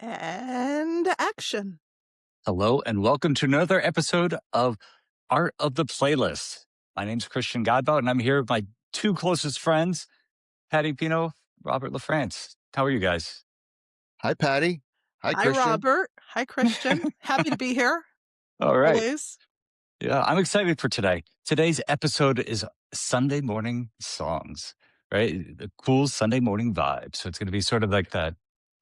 And action. Hello, and welcome to another episode of Art of the Playlist. My name's Christian Godbout, and I'm here with my two closest friends, Patty Pino, Robert LaFrance. How are you guys? Hi, Patty. Hi, Hi, Christian. Robert. Hi, Christian. Happy to be here, All right. always. Yeah, I'm excited for today. Today's episode is Sunday morning songs, right? The cool Sunday morning vibe. So it's going to be sort of like that.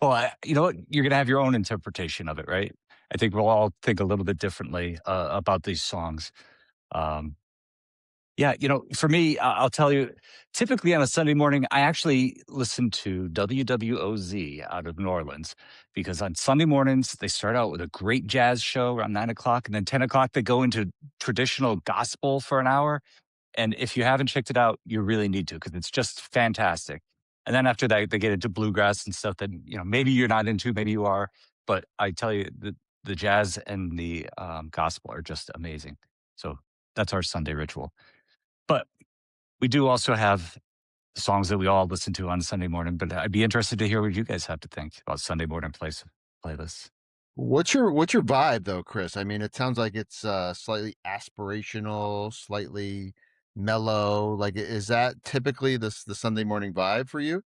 Well, you know what? You're going to have your own interpretation of it, right? I think we'll all think a little bit differently about these songs. Um, Yeah, for me, I'll tell you, typically on a Sunday morning, I actually listen to WWOZ out of New Orleans because on Sunday mornings, they start out with a great jazz show around 9 o'clock. And then 10 o'clock, they go into traditional gospel for an hour. And if you haven't checked it out, you really need to because it's just fantastic. And then after that, they get into bluegrass and stuff that, maybe you're not into, maybe you are. But I tell you, the jazz and the gospel are just amazing. So that's our Sunday ritual. But we do also have songs that we all listen to on Sunday morning, but I'd be interested to hear what you guys have to think about Sunday morning playlists. What's your vibe though, Chris? I mean, it sounds like it's slightly aspirational, slightly mellow. Like, is that typically the Sunday morning vibe for you?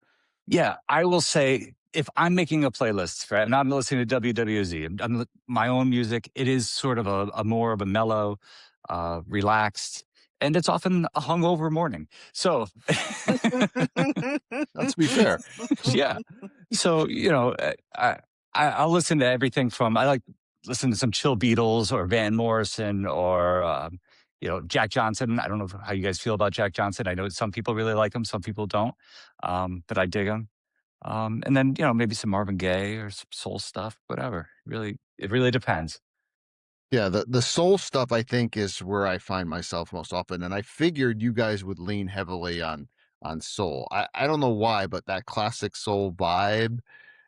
Yeah, I will say if I'm making a playlist, right, and I'm listening to WWZ, my own music, it is sort of a more of a mellow, relaxed, and it's often a hungover morning. So, Let's be fair. yeah. So, I'll listen to everything from, I like listen to some chill Beatles or Van Morrison or, Jack Johnson. I don't know how you guys feel about Jack Johnson. I know some people really like him, some people don't. But I dig him. And then, maybe some Marvin Gaye or some soul stuff, whatever. It really depends. Yeah, the soul stuff I think is where I find myself most often, and I figured you guys would lean heavily on soul. I don't know why, but that classic soul vibe,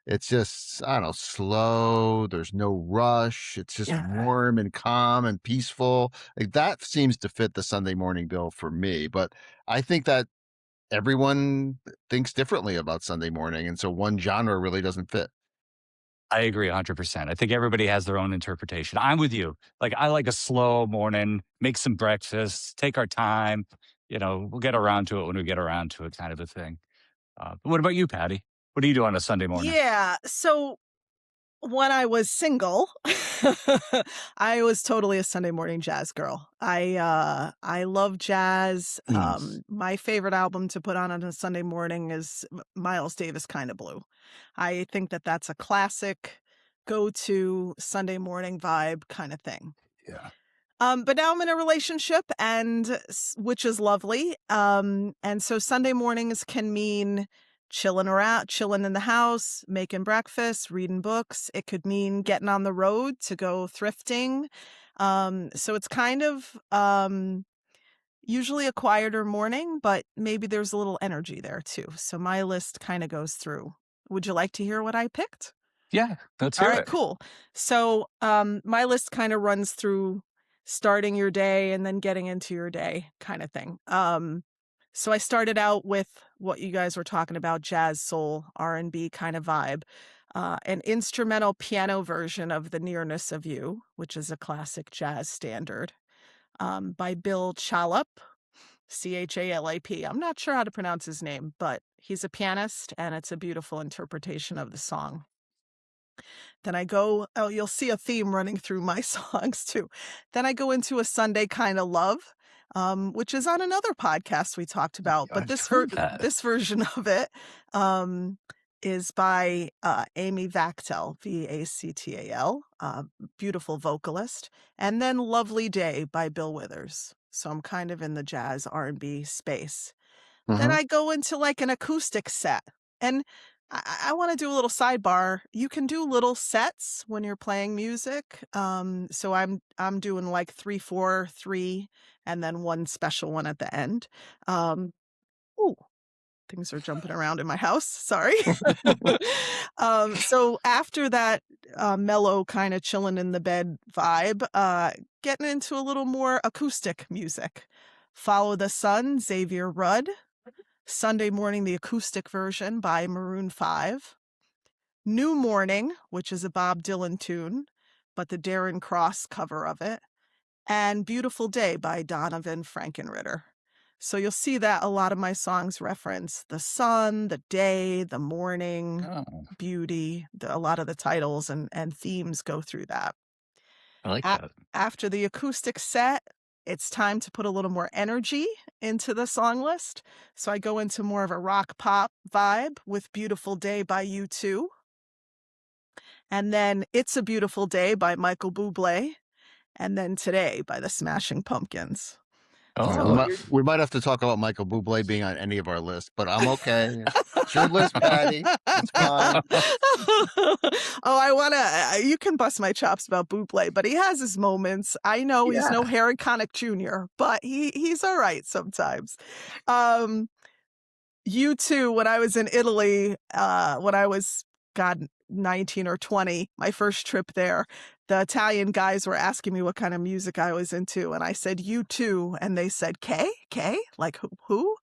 it's just, I don't know, slow, there's no rush, it's just Yeah. warm and calm and peaceful. Like, that seems to fit the Sunday morning bill for me, but I think that everyone thinks differently about Sunday morning, and so one genre really doesn't fit. I agree 100%. I think everybody has their own interpretation. I'm with you. Like, I like a slow morning, make some breakfast, take our time. We'll get around to it when we get around to it, kind of a thing. But what about you, Patty? What do you do on a Sunday morning? Yeah. So when I was single, I was totally a Sunday morning jazz girl. I love jazz. Mm, My favorite album to put on a Sunday morning is Miles Davis Kind of Blue. I think that that's a classic go-to Sunday morning vibe kind of thing. yeah. But now I'm in a relationship which is lovely. And so Sunday mornings can mean chilling around, chilling in the house, making breakfast, reading books. It could mean getting on the road to go thrifting. So it's kind of usually a quieter morning, but maybe there's a little energy there too. So my list kind of goes through. Would you like to hear what I picked? Yeah, let's All hear right, it. cool. So, my list kind of runs through starting your day and then getting into your day kind of thing. So I started out with what you guys were talking about, jazz, soul, R&B kind of vibe. An instrumental piano version of The Nearness of You, which is a classic jazz standard, by Bill Chalap, Chalap. I'm not sure how to pronounce his name, but he's a pianist and it's a beautiful interpretation of the song. Then you'll see a theme running through my songs too. Then I go into a Sunday kind of love, which is on another podcast we talked about, but I've heard that. this version of it um, is by Amy Vactel, Vactal, beautiful vocalist, and then Lovely Day by Bill Withers. So I'm kind of in the jazz R&B space. Then Mhm. I go into like an acoustic set. And I want to do a little sidebar. You can do little sets when you're playing music. So I'm doing like 3, 4, 3, and then one special one at the end. Ooh, things are jumping around in my house. Sorry. So after that mellow kind of chilling in the bed vibe, getting into a little more acoustic music. Follow the Sun, Xavier Rudd. Sunday Morning, the acoustic version by Maroon 5. New Morning, which is a Bob Dylan tune, but the Darren Cross cover of it, and Beautiful Day by Donovan Frankenritter. So you'll see that a lot of my songs reference the sun, the day, the morning, Oh, beauty. A lot of the titles and themes go through that. I like A- that. After the acoustic set, it's time to put a little more energy into the song list. So I go into more of a rock pop vibe with Beautiful Day by U2. And then It's a Beautiful Day by Michael Bublé. And then Today by the Smashing Pumpkins. Yeah, So Oh, you're we might have to talk about Michael Bublé being on any of our lists, but I'm okay. It's your list, Patty. It's fine. Oh, I wanna you can bust my chops about Bublé, but he has his moments. I know he's no yeah. Harry Connick Jr., but he's alright sometimes. Um, U2, when I was in Italy, when I was, God, 19 or 20, my first trip there, the Italian guys were asking me what kind of music I was into, and I said, U2, and they said, "K? K? Like who?"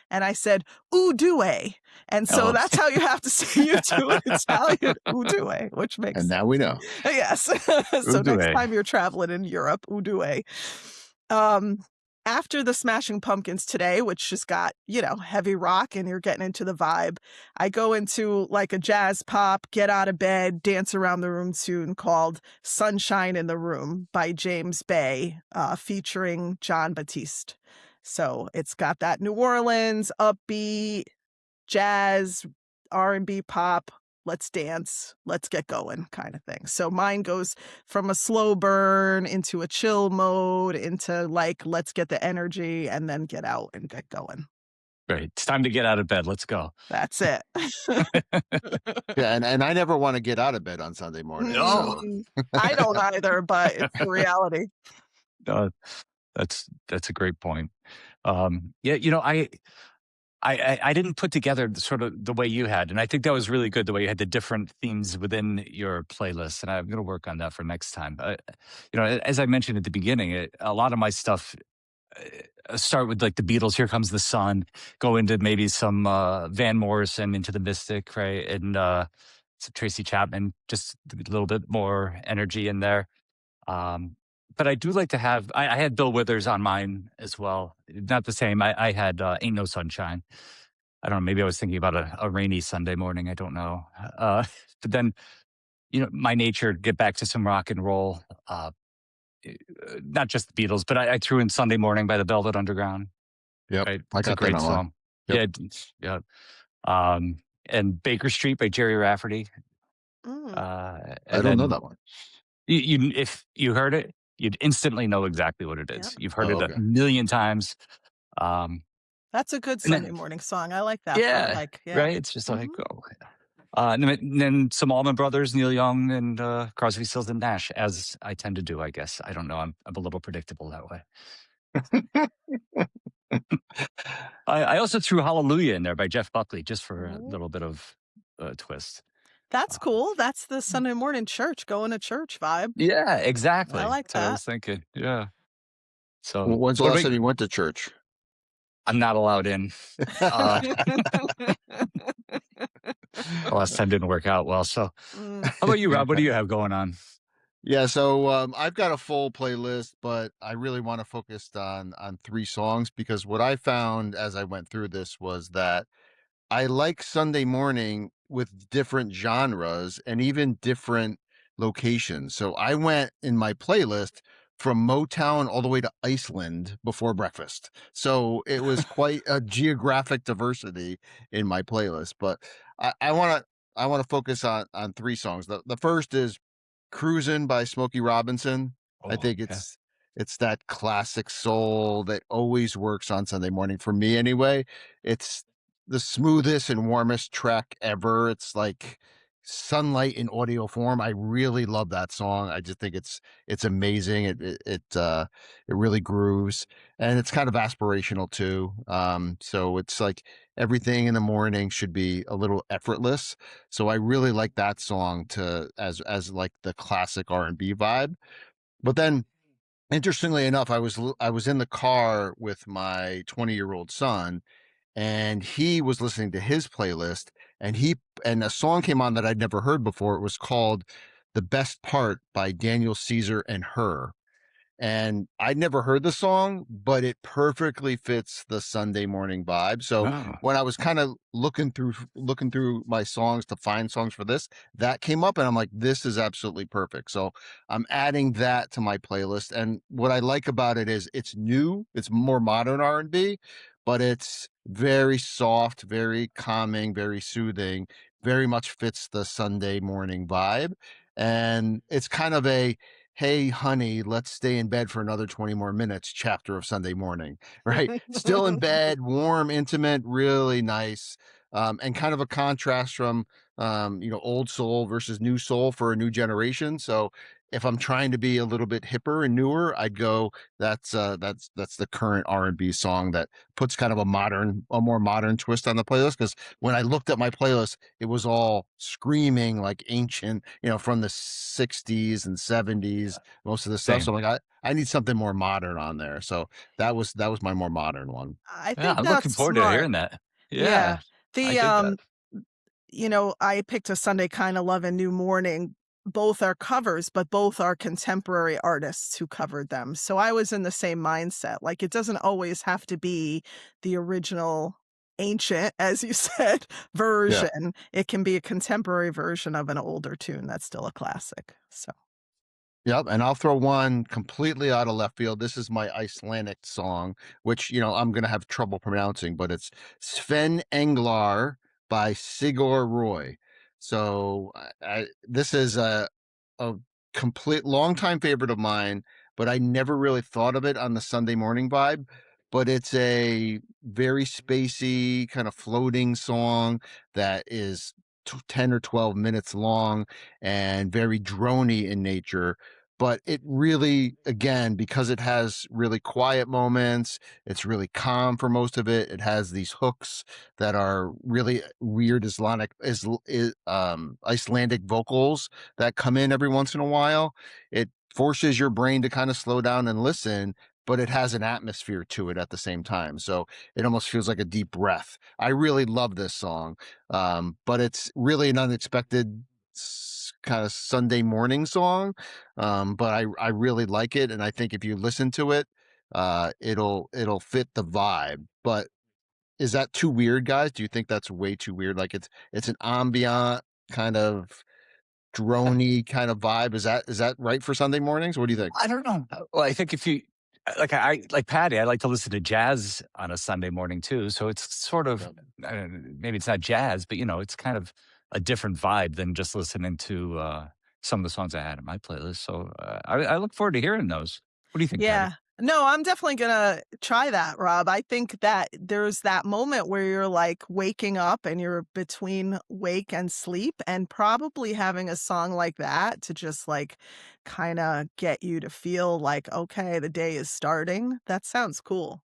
And I said, "Udue." And so Oh, that's how you have to say U2 in Italian, Udue, which And makes now we know. yes. So next Udue. time you're traveling in Europe, Udue. Um, After the Smashing Pumpkins Today, which has got, heavy rock and you're getting into the vibe, I go into like a jazz pop, get out of bed, dance around the room tune called Sunshine in the Room by James Bay, featuring John Batiste. So it's got that New Orleans, upbeat, jazz, R&B pop, let's dance, let's get going kind of thing. So mine goes from a slow burn into a chill mode into like let's get the energy and then get out and get going. Great. It's time to get out of bed. Let's go. That's it. Yeah, and I never want to get out of bed on Sunday morning. So I don't either, but it's the reality. Uh, that's a great point. Yeah, I didn't put together the sort of the way you had, and I think that was really good the way you had the different themes within your playlist, and I'm going to work on that for next time. As I mentioned at the beginning, a lot of my stuff start with like the Beatles, Here Comes the Sun, go into maybe some Van Morrison, Into the Mystic, right, and some Tracy Chapman, just a little bit more energy in there. Um, but I do like to have. I had Bill Withers on mine as well. Not the same. I had Ain't No Sunshine. I don't know. Maybe I was thinking about a rainy Sunday morning. I don't know. But then, my nature, get back to some rock and roll. Not just the Beatles, but I threw in Sunday Morning by the Velvet Underground. yep, Right, I it's a got that great on mine. song. Yep. Yeah, yeah. And Baker Street by Jerry Rafferty. Mm, I And don't know then that one. if you heard it, you'd instantly know exactly what it yeah. is. You've heard Oh, it a okay. million times. Um, That's a good and Sunday then, morning song. I like that for yeah, like, yeah. right. It's just like, Mhm. oh, and then some Allman Brothers, Neil Young, and Crosby, Stills, and Nash, as I tend to do. I guess I don't know. I'm a little predictable that way. I also threw Hallelujah in there by Jeff Buckley just for a Ooh. little bit of a twist. That's Um, cool. That's the Sunday morning church, going to church vibe. yeah, I exactly. like That's what I that. was thinking. Yeah. So, When's the what last about time you went to church? I'm not allowed in. Uh, the last time didn't work out well. So, Mm. how about you, Rob? What do you have going on? Yeah, so I've got a full playlist, but I really want to focus on three songs because what I found as I went through this was that I like Sunday morning with different genres and even different locations. So I went in my playlist from Motown all the way to Iceland before breakfast. So it was quite a geographic diversity in my playlist. But I want to focus on three songs. The first is Cruisin' by Smokey Robinson. I Oh, think yeah. it's that classic soul that always works on Sunday morning for me anyway. It's the smoothest and warmest track ever. It's like sunlight in audio form. I really love that song. I just think it's amazing. It really grooves and it's kind of aspirational too. So it's like everything in the morning should be a little effortless. So I really like that song to as like the classic R&B vibe. But then interestingly enough, I was in the car with my 20-year-old son and he was listening to his playlist and a song came on that I'd never heard before. It was called "The Best Part" by Daniel Caesar and Her, and I'd never heard the song, but it perfectly fits the Sunday morning vibe. So Oh, when I was kind of looking through my songs to find songs for this, that came up and I'm like, this is absolutely perfect. So I'm adding that to my playlist. And what I like about it is it's new, it's more modern R&B, but it's very soft, very calming, very soothing, very much fits the Sunday morning vibe. And it's kind of a "Hey, honey, let's stay in bed for another 20 more minutes" chapter of Sunday morning, right? Still in bed, warm, intimate, really nice. And kind of a contrast from, old soul versus new soul for a new generation. So if I'm trying to be a little bit hipper and newer, I'd go, that's the current R&B song that puts kind of a more modern twist on the playlist. Because when I looked at my playlist, it was all screaming like ancient, from the 60s and 70s, most of the stuff. So same. I'm like, I need something more modern on there. So that was my more modern one. I Yeah, think I'm looking that's forward to smart. hearing that. Yeah. Yeah, I The dig that. I picked a Sunday Kind of Love and New Morning. Both are covers, but both are contemporary artists who covered them. So I was in the same mindset. Like it doesn't always have to be the original ancient, as you said, Yeah. version. It can be a contemporary version of an older tune that's still a classic. So Yep, and I'll throw one completely out of left field. This is my Icelandic song, which, I'm gonna have trouble pronouncing, but it's Sven Englar by Sigur Roy. So this is a complete longtime favorite of mine, but I never really thought of it on the Sunday morning vibe. But it's a very spacey, kind of floating song that is 10 or 12 minutes long and very drony in nature. But it really, again, because it has really quiet moments, it's really calm for most of it. It has these hooks that are really weird Icelandic vocals that come in every once in a while. It forces your brain to kind of slow down and listen, but it has an atmosphere to it at the same time. So it almost feels like a deep breath. I really love this song, but it's really an unexpected kind of Sunday morning song. But I really like it, and I think if you listen to it, it'll fit the vibe. But is that too weird, guys? Do you think that's way too weird? Like it's an ambient kind of drony kind of vibe. Is that right for Sunday mornings? What do you think? I don't know. Well, I think if you like Patty, I like to listen to jazz on a Sunday morning too. So it's sort of maybe it's not jazz, but it's kind of a different vibe than just listening to some of the songs I had in my playlist. So I look forward to hearing those. What do you think, Patty? yeah. No, I'm definitely gonna try that, Rob. I think that there's that moment where you're like waking up and you're between wake and sleep, and probably having a song like that to just like kind of get you to feel like, okay, the day is starting. That sounds cool.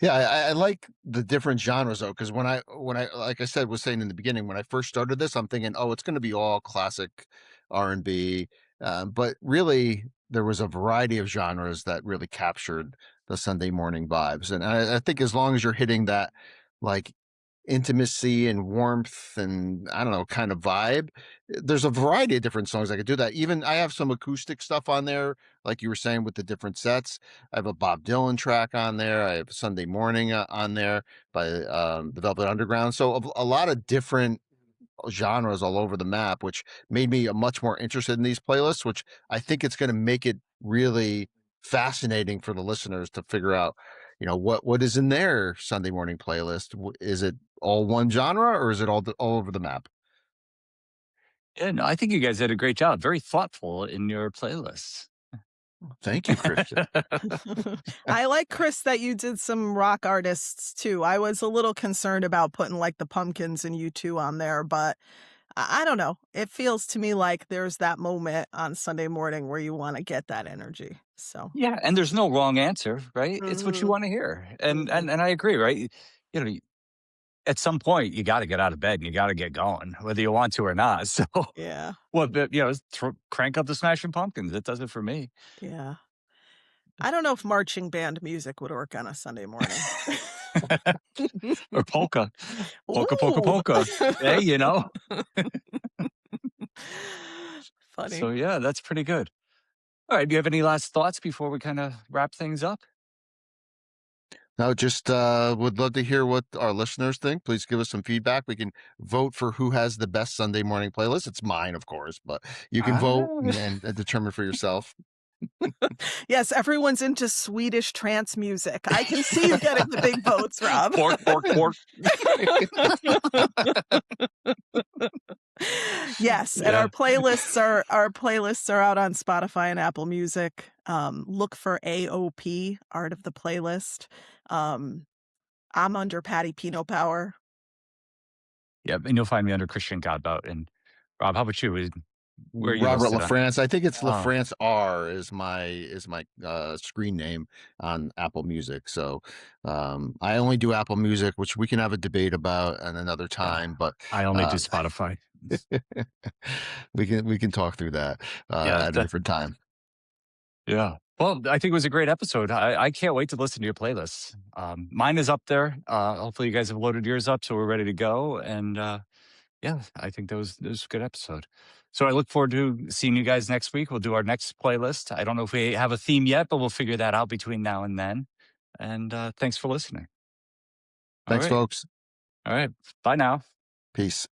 Yeah, I like the different genres though, because when I like I said was saying in the beginning, when I first started this, I'm thinking, oh, it's going to be all classic R&B, but really there was a variety of genres that really captured the Sunday morning vibes, and I think as long as you're hitting that like intimacy and warmth and I don't know kind of vibe. There's a variety of different songs I could do that. Even I have some acoustic stuff on there, like you were saying with the different sets. I have a Bob Dylan track on there. I have Sunday Morning on there by the Velvet Underground. So a lot of different genres all over the map, which made me much more interested in these playlists, which I think it's going to make it really fascinating for the listeners to figure out, what is in their Sunday morning playlist. Is it all one genre or is it all over the map? Yeah, no, I think you guys did a great job. Very thoughtful in your playlists. Thank you, Christian. I like, Chris, that you did some rock artists too. I was a little concerned about putting like the Pumpkins and U2 on there, but I don't know. It feels to me like there's that moment on Sunday morning where you want to get that energy. So, Yeah, and there's no wrong answer, right? It's what you mhm, want to hear, and mhm. and and I agree, right? You know, at some point, you got to get out of bed and you got to get going, whether you want to or not. So, Yeah, well, crank up the Smashing Pumpkins. It does it for me. yeah. I don't know if marching band music would work on a Sunday morning. Or polka. Polka, polka, Ooh. polka. Hey, you know? Funny. So, yeah, that's pretty good. All right. Do you have any last thoughts before we kind of wrap things up? No, just would love to hear what our listeners think. Please give us some feedback. We can vote for who has the best Sunday morning playlist. It's mine, of course, but you can vote Ah, and determine for yourself. Yes, everyone's into Swedish trance music. I can see you getting the big votes, Rob. bork, bork, bork. Yes, and Yeah. our playlists are out on Spotify and Apple Music. Look for AOP, Art of the Playlist. Um, I'm under Patty Pino Power. Yep. And you'll find me under Christian Godbout. And Rob, how about you? Where are you Robert listed on? LaFrance. I think it's Oh, LaFrance R is my screen name on Apple Music. So I only do Apple Music, which we can have a debate about at another yeah. time. But I only do uh, Spotify. we can talk through that Yeah. at a different time. Yeah. Well, I think it was a great episode. I can't wait to listen to your playlists. Mine is up there. Hopefully, you guys have loaded yours up, so we're ready to go. And yeah, I think that was a good episode. So I look forward to seeing you guys next week. We'll do our next playlist. I don't know if we have a theme yet, but we'll figure that out between now and then. And thanks for listening. All Thanks, right. folks. All right. Bye now. Peace.